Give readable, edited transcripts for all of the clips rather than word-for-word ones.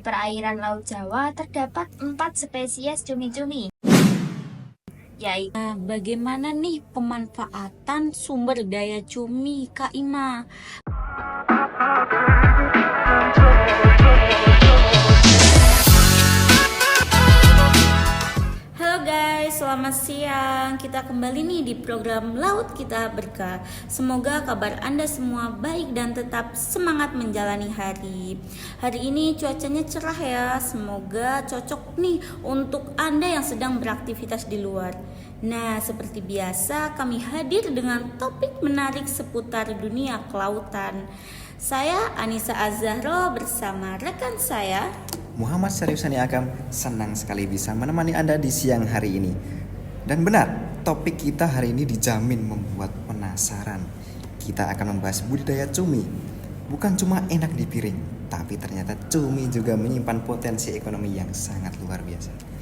perairan Laut Jawa terdapat 4 spesies cumi-cumi, yaitu Nah, bagaimana nih pemanfaatan sumber daya cumi, Kak Ima? Halo guys, selamat siang. Kita kembali nih di program Laut Kita Berkah. Semoga kabar Anda semua baik dan tetap semangat menjalani hari. Hari ini cuacanya cerah ya. Semoga cocok nih untuk Anda yang sedang beraktivitas di luar. Nah, seperti biasa kami hadir dengan topik menarik seputar dunia kelautan. Saya Anissa Azahro bersama rekan saya Muhammad Syarif Sani-Agam, senang sekali bisa menemani Anda di siang hari ini. Dan benar, topik kita hari ini dijamin membuat penasaran. Kita akan membahas budidaya cumi. Bukan cuma enak di piring, tapi ternyata cumi juga menyimpan potensi ekonomi yang sangat luar biasa.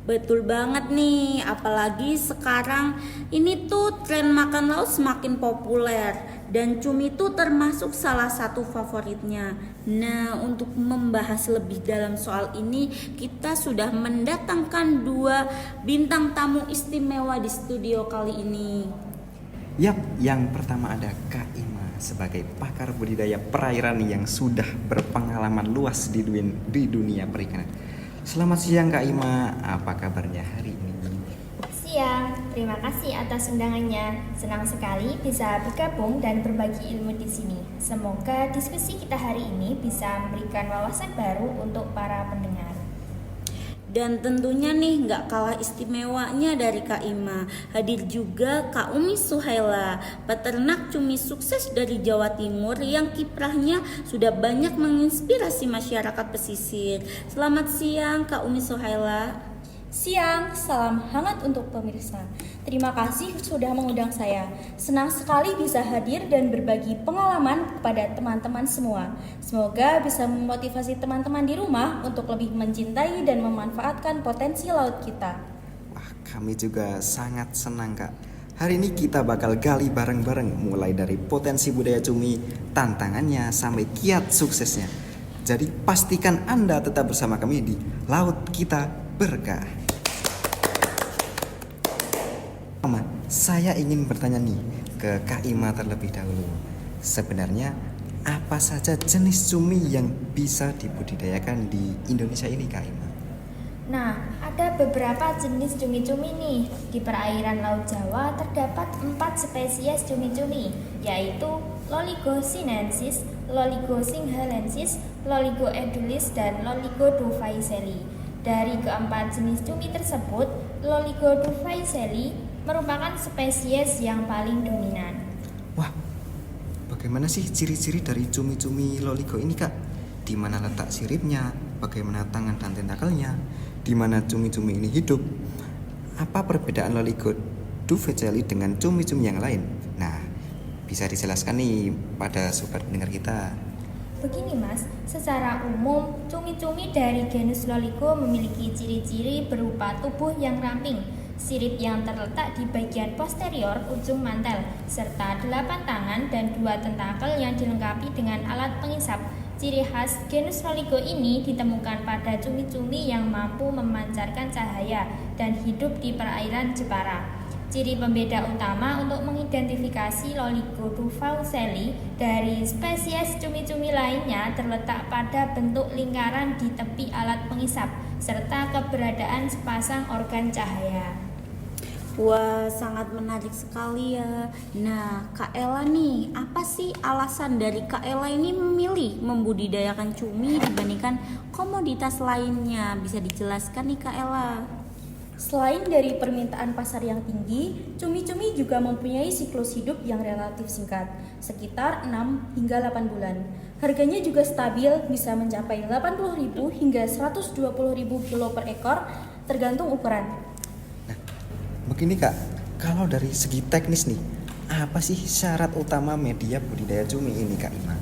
Betul banget nih, apalagi sekarang ini tuh tren makan laut semakin populer dan cumi itu termasuk salah satu favoritnya. Nah, untuk membahas lebih dalam soal ini, kita sudah mendatangkan 2 bintang tamu istimewa di studio kali ini. Yap, yang pertama ada Kak Ima sebagai pakar budidaya perairan yang sudah berpengalaman luas di dunia perikanan. Selamat siang Kak Ima, apa kabarnya hari ini? siang. Terima kasih atas undangannya. Senang sekali bisa bergabung dan berbagi ilmu di sini. Semoga diskusi kita hari ini bisa memberikan wawasan baru untuk para pendengar. Dan tentunya nih gak kalah istimewanya dari Kak Ima, hadir juga Kak Umi Suhaila, peternak cumi sukses dari Jawa Timur yang kiprahnya sudah banyak menginspirasi masyarakat pesisir. Selamat siang Kak Umi Suhaila. Siang, salam hangat untuk pemirsa. Terima kasih sudah mengundang saya. Senang sekali bisa hadir dan berbagi pengalaman kepada teman-teman semua. Semoga bisa memotivasi teman-teman di rumah untuk lebih mencintai dan memanfaatkan potensi laut kita. Wah, kami juga sangat senang Kak. Hari ini kita bakal gali bareng-bareng mulai dari potensi budaya cumi, tantangannya, sampai kiat suksesnya. Jadi pastikan Anda tetap bersama kami di Laut Kita Berkah. Saya ingin bertanya nih ke Kak Ima terlebih dahulu. Sebenarnya apa saja jenis cumi yang bisa dibudidayakan di Indonesia ini Kak Ima? Nah, ada beberapa jenis cumi-cumi nih. Di perairan Laut Jawa terdapat 4 spesies cumi-cumi, yaitu Loligo sinensis, Loligo singhalensis, Loligo edulis, dan Loligo duvaicelli. Dari keempat jenis cumi tersebut, Loligo duvaicelli merupakan spesies yang paling dominan. Wah, bagaimana sih ciri-ciri dari cumi-cumi Loligo ini Kak? Di mana letak siripnya? Bagaimana tangan dan tentakelnya? Di mana cumi-cumi ini hidup? Apa perbedaan Loligo duvaicelli dengan cumi-cumi yang lain? Nah, bisa dijelaskan nih pada sobat pendengar kita. Begini Mas, secara umum cumi-cumi dari genus Loligo memiliki ciri-ciri berupa tubuh yang ramping, sirip yang terletak di bagian posterior ujung mantel, serta 8 tangan dan 2 tentakel yang dilengkapi dengan alat pengisap. Ciri khas genus Loligo ini ditemukan pada cumi-cumi yang mampu memancarkan cahaya dan hidup di perairan Jepara. Ciri pembeda utama untuk mengidentifikasi Loligo duvaicelli dari spesies cumi-cumi lainnya terletak pada bentuk lingkaran di tepi alat pengisap, serta keberadaan sepasang organ cahaya. Wah, sangat menarik sekali ya. Nah, Kak Ella nih, apa sih alasan dari Kak Ella ini memilih membudidayakan cumi dibandingkan komoditas lainnya? Bisa dijelaskan nih Kak Ella? Selain dari permintaan pasar yang tinggi, cumi-cumi juga mempunyai siklus hidup yang relatif singkat, sekitar 6 hingga 8 bulan. Harganya juga stabil, bisa mencapai 80.000 hingga 120.000 kilo per ekor, tergantung ukuran. Nah, begini Kak, kalau dari segi teknis nih, apa sih syarat utama media budidaya cumi ini Kak Ima?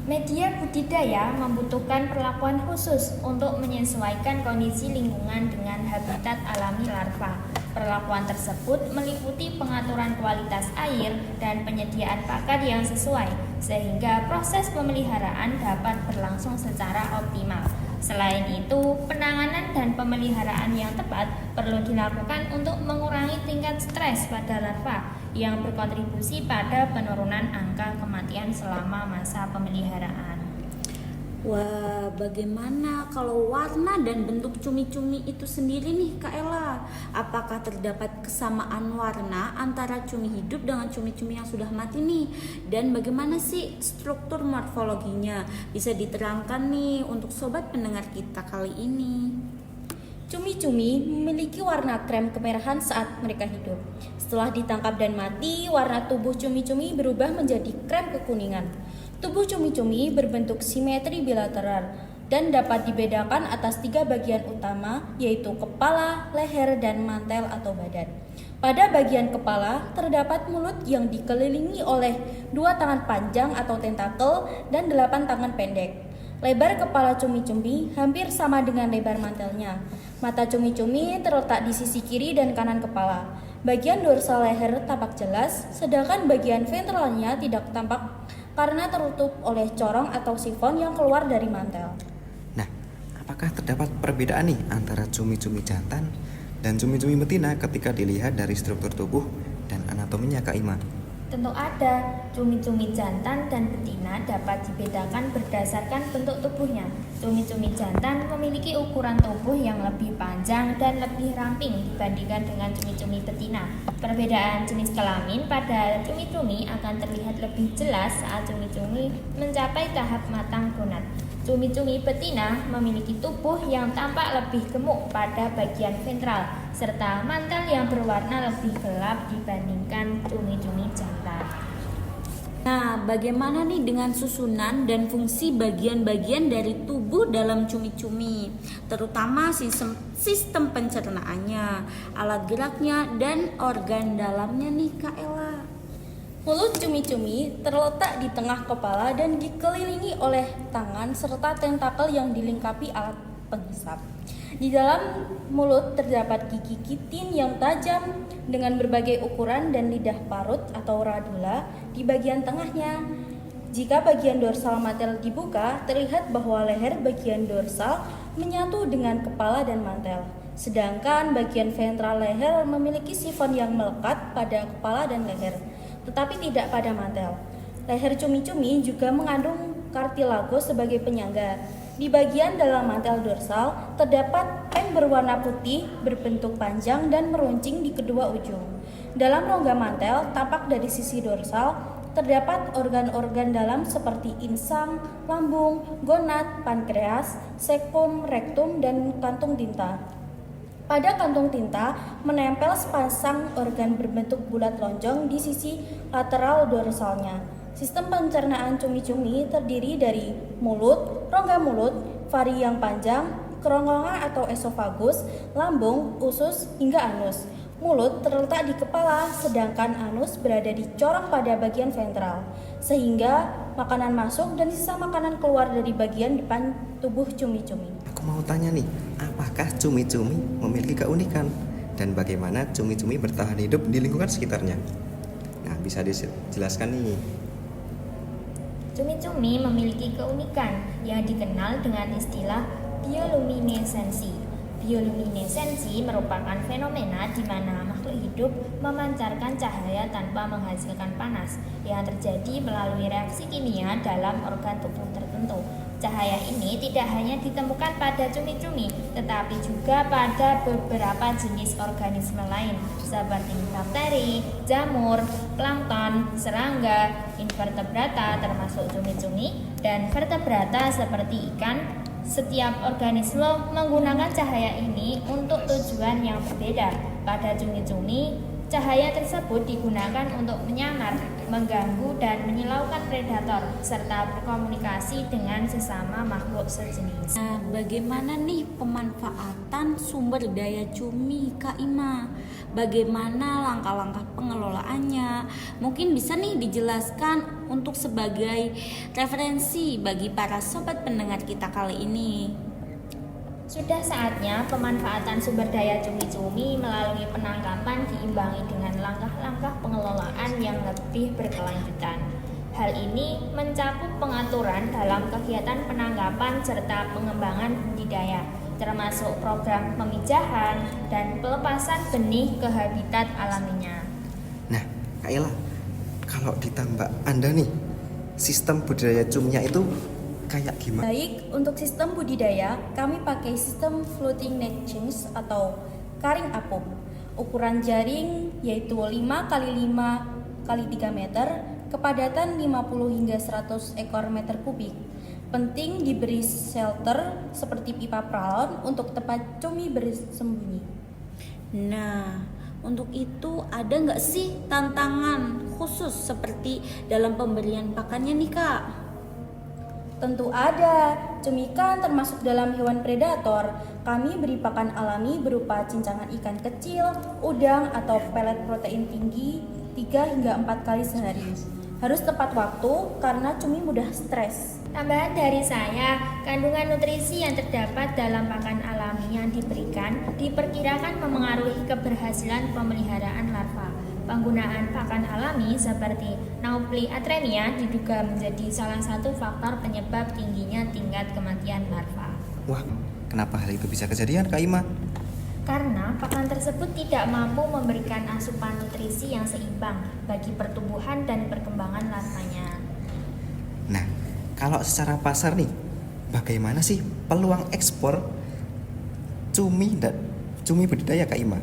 Media budidaya membutuhkan perlakuan khusus untuk menyesuaikan kondisi lingkungan dengan habitat alami larva. Perlakuan tersebut meliputi pengaturan kualitas air dan penyediaan pakan yang sesuai, sehingga proses pemeliharaan dapat berlangsung secara optimal. Selain itu, penanganan dan pemeliharaan yang tepat perlu dilakukan untuk mengurangi tingkat stres pada larva yang berkontribusi pada penurunan angka kematian selama masa pemeliharaan. Wah, bagaimana kalau warna dan bentuk cumi-cumi itu sendiri nih Kak Ella? Apakah terdapat kesamaan warna antara cumi hidup dengan cumi-cumi yang sudah mati nih? Dan bagaimana sih struktur morfologinya? Bisa diterangkan nih untuk sobat pendengar kita kali ini. Cumi-cumi memiliki warna krem kemerahan saat mereka hidup. Setelah ditangkap dan mati, warna tubuh cumi-cumi berubah menjadi krem kekuningan. Tubuh cumi-cumi berbentuk simetri bilateral dan dapat dibedakan atas 3 bagian utama, yaitu kepala, leher, dan mantel atau badan. Pada bagian kepala terdapat mulut yang dikelilingi oleh 2 tangan panjang atau tentakel dan 8 tangan pendek. Lebar kepala cumi-cumi hampir sama dengan lebar mantelnya. Mata cumi-cumi terletak di sisi kiri dan kanan kepala. Bagian dorsal leher tampak jelas, sedangkan bagian ventralnya tidak tampak karena tertutup oleh corong atau sifon yang keluar dari mantel. Nah, apakah terdapat perbedaan nih antara cumi-cumi jantan dan cumi-cumi betina ketika dilihat dari struktur tubuh dan anatominya Kak Ima? Tentu ada, cumi-cumi jantan dan betina dapat dibedakan berdasarkan bentuk tubuhnya. Cumi-cumi jantan memiliki ukuran tubuh yang lebih panjang dan lebih ramping dibandingkan dengan cumi-cumi betina. Perbedaan jenis kelamin pada cumi-cumi akan terlihat lebih jelas saat cumi-cumi mencapai tahap matang gonad. Cumi-cumi betina memiliki tubuh yang tampak lebih gemuk pada bagian ventral, serta mantel yang berwarna lebih gelap dibandingkan cumi-cumi jantan. Nah, bagaimana nih dengan susunan dan fungsi bagian-bagian dari tubuh dalam cumi-cumi, terutama sistem pencernaannya, alat geraknya, dan organ dalamnya nih Kak Ella? Mulut cumi-cumi terletak di tengah kepala dan dikelilingi oleh tangan serta tentakel yang dilengkapi alat penghisap. Di dalam mulut terdapat gigi kitin yang tajam dengan berbagai ukuran dan lidah parut atau radula di bagian tengahnya. Jika bagian dorsal mantel dibuka, terlihat bahwa leher bagian dorsal menyatu dengan kepala dan mantel. Sedangkan bagian ventral leher memiliki sifon yang melekat pada kepala dan leher, tetapi tidak pada mantel. Leher cumi-cumi juga mengandung kartilago sebagai penyangga. Di bagian dalam mantel dorsal terdapat pen berwarna putih berbentuk panjang dan meruncing di kedua ujung. Dalam rongga mantel, tampak dari sisi dorsal, terdapat organ-organ dalam seperti insang, lambung, gonad, pankreas, sektum, rektum, dan kantung tinta. Pada kantung tinta menempel sepasang organ berbentuk bulat lonjong di sisi lateral dorsalnya. Sistem pencernaan cumi-cumi terdiri dari mulut, rongga mulut, vari yang panjang, kerongkongan atau esofagus, lambung, usus, hingga anus. Mulut terletak di kepala, sedangkan anus berada di corong pada bagian ventral, sehingga makanan masuk dan sisa makanan keluar dari bagian depan tubuh cumi-cumi. Aku mau tanya nih, apakah cumi-cumi memiliki keunikan? Dan bagaimana cumi-cumi bertahan hidup di lingkungan sekitarnya? Nah, bisa dijelaskan nih. Cumi-cumi memiliki keunikan yang dikenal dengan istilah bioluminesensi. Bioluminesensi merupakan fenomena di mana makhluk hidup memancarkan cahaya tanpa menghasilkan panas yang terjadi melalui reaksi kimia dalam organ tubuh tertentu. Cahaya ini tidak hanya ditemukan pada cumi-cumi, tetapi juga pada beberapa jenis organisme lain seperti bakteri, jamur, plankton, serangga, invertebrata termasuk cumi-cumi, dan vertebrata seperti ikan. Setiap organisme menggunakan cahaya ini untuk tujuan yang berbeda. Pada cumi-cumi, cahaya tersebut digunakan untuk menyamar, mengganggu, dan menyilaukan predator, serta berkomunikasi dengan sesama makhluk sejenis. Nah, bagaimana nih pemanfaatan sumber daya cumi Kak Ima? Bagaimana langkah-langkah pengelolaannya? Mungkin bisa nih dijelaskan untuk sebagai referensi bagi para sobat pendengar kita kali ini. Sudah saatnya pemanfaatan sumber daya cumi-cumi melalui penangkapan diimbangi dengan langkah-langkah pengelolaan yang lebih berkelanjutan. Hal ini mencakup pengaturan dalam kegiatan penangkapan serta pengembangan budidaya, termasuk program pemijahan dan pelepasan benih ke habitat alaminya. Nah, Kak Ella, kalau ditambah Anda nih, sistem budidaya cuminya itu kayak gimana? Baik, untuk sistem budidaya, kami pakai sistem floating net change atau karing apung. Ukuran jaring yaitu 5 x 5 x 3 meter, kepadatan 50 hingga 100 ekor meter kubik. Penting diberi shelter seperti pipa pralon untuk tempat cumi bersembunyi. Nah, untuk itu ada nggak sih tantangan khusus seperti dalam pemberian pakannya nih Kak? Tentu ada, cumi kan termasuk dalam hewan predator. Kami beri pakan alami berupa cincangan ikan kecil, udang atau pelet protein tinggi 3 hingga 4 kali sehari. Harus tepat waktu karena cumi mudah stres. Tambahan dari saya, kandungan nutrisi yang terdapat dalam pakan alami yang diberikan diperkirakan memengaruhi keberhasilan pemeliharaan larva. Penggunaan pakan alami seperti Naupli-Atremia diduga menjadi salah satu faktor penyebab tingginya tingkat kematian larva. Wah, kenapa hal itu bisa kejadian, Kak Ima? Karena pakan tersebut tidak mampu memberikan asupan nutrisi yang seimbang bagi pertumbuhan dan perkembangan larvanya. Nah, kalau secara pasar nih, bagaimana sih peluang ekspor cumi dan cumi budidaya, Kak Ima?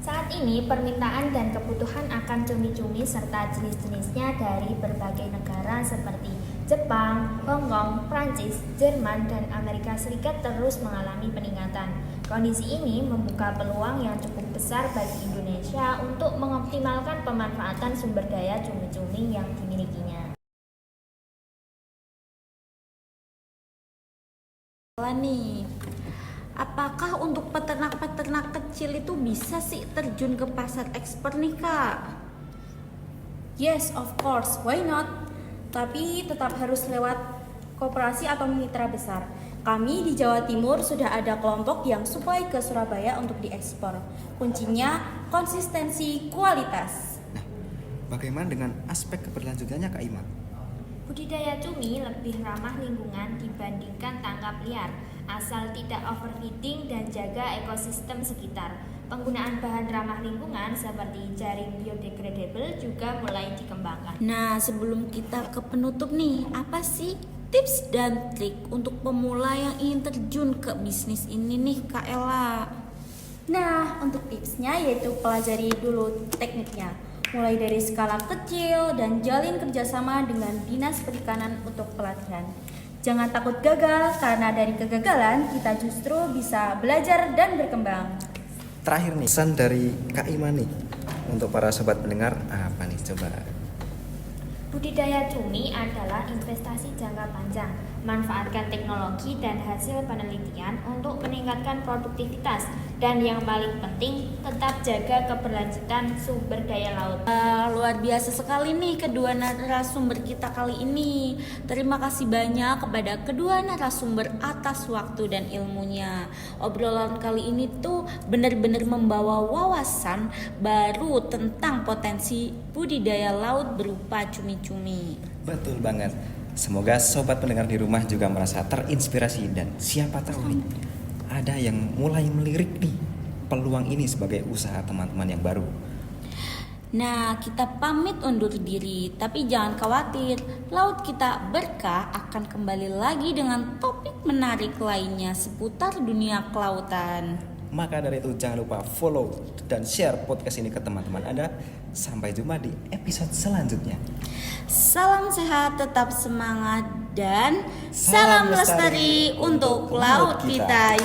Saat ini permintaan dan kebutuhan akan cumi-cumi serta jenis-jenisnya dari berbagai negara seperti Jepang, Hong Kong, Prancis, Jerman, dan Amerika Serikat terus mengalami peningkatan. Kondisi ini membuka peluang yang cukup besar bagi Indonesia untuk mengoptimalkan pemanfaatan sumber daya cumi-cumi yang dimilikinya. Nih, apakah untuk peternak-peternak kecil itu bisa sih terjun ke pasar ekspor nih Kak? Yes, of course, why not? Tapi tetap harus lewat koperasi atau mitra besar. Kami di Jawa Timur sudah ada kelompok yang supply ke Surabaya untuk diekspor. Kuncinya konsistensi kualitas. Nah, bagaimana dengan aspek keberlanjutannya, Kak Ima? Budidaya cumi lebih ramah lingkungan dibandingkan tangkap liar, asal tidak overfeeding dan jaga ekosistem sekitar. Penggunaan bahan ramah lingkungan seperti jaring biodegradable juga mulai dikembangkan. Nah, sebelum kita ke penutup nih, apa sih tips dan trik untuk pemula yang ingin terjun ke bisnis ini nih Kak Ella? Nah, untuk tipsnya yaitu pelajari dulu tekniknya. Mulai dari skala kecil dan jalin kerjasama dengan Dinas Perikanan untuk pelatihan. Jangan takut gagal, karena dari kegagalan kita justru bisa belajar dan berkembang. Terakhir nih, pesan dari Kak Ima nih untuk para sobat pendengar apa nih, coba? Budidaya cumi adalah investasi jangka panjang. Manfaatkan teknologi dan hasil penelitian untuk meningkatkan produktivitas. Dan yang paling penting, tetap jaga keberlanjutan sumber daya laut. Luar biasa sekali nih kedua narasumber kita kali ini. Terima kasih banyak kepada kedua narasumber atas waktu dan ilmunya. Obrolan kali ini tuh benar-benar membawa wawasan baru tentang potensi budidaya laut berupa cumi-cumi. Betul banget. Semoga sobat pendengar di rumah juga merasa terinspirasi dan siapa tahu nih ada yang mulai melirik nih peluang ini sebagai usaha teman-teman yang baru. Nah, kita pamit undur diri, tapi jangan khawatir, Laut Kita Berkah akan kembali lagi dengan topik menarik lainnya seputar dunia kelautan. Maka dari itu jangan lupa follow dan share podcast ini ke teman-teman Anda. Sampai jumpa di episode selanjutnya. Salam sehat, tetap semangat, dan salam lestari untuk laut kita.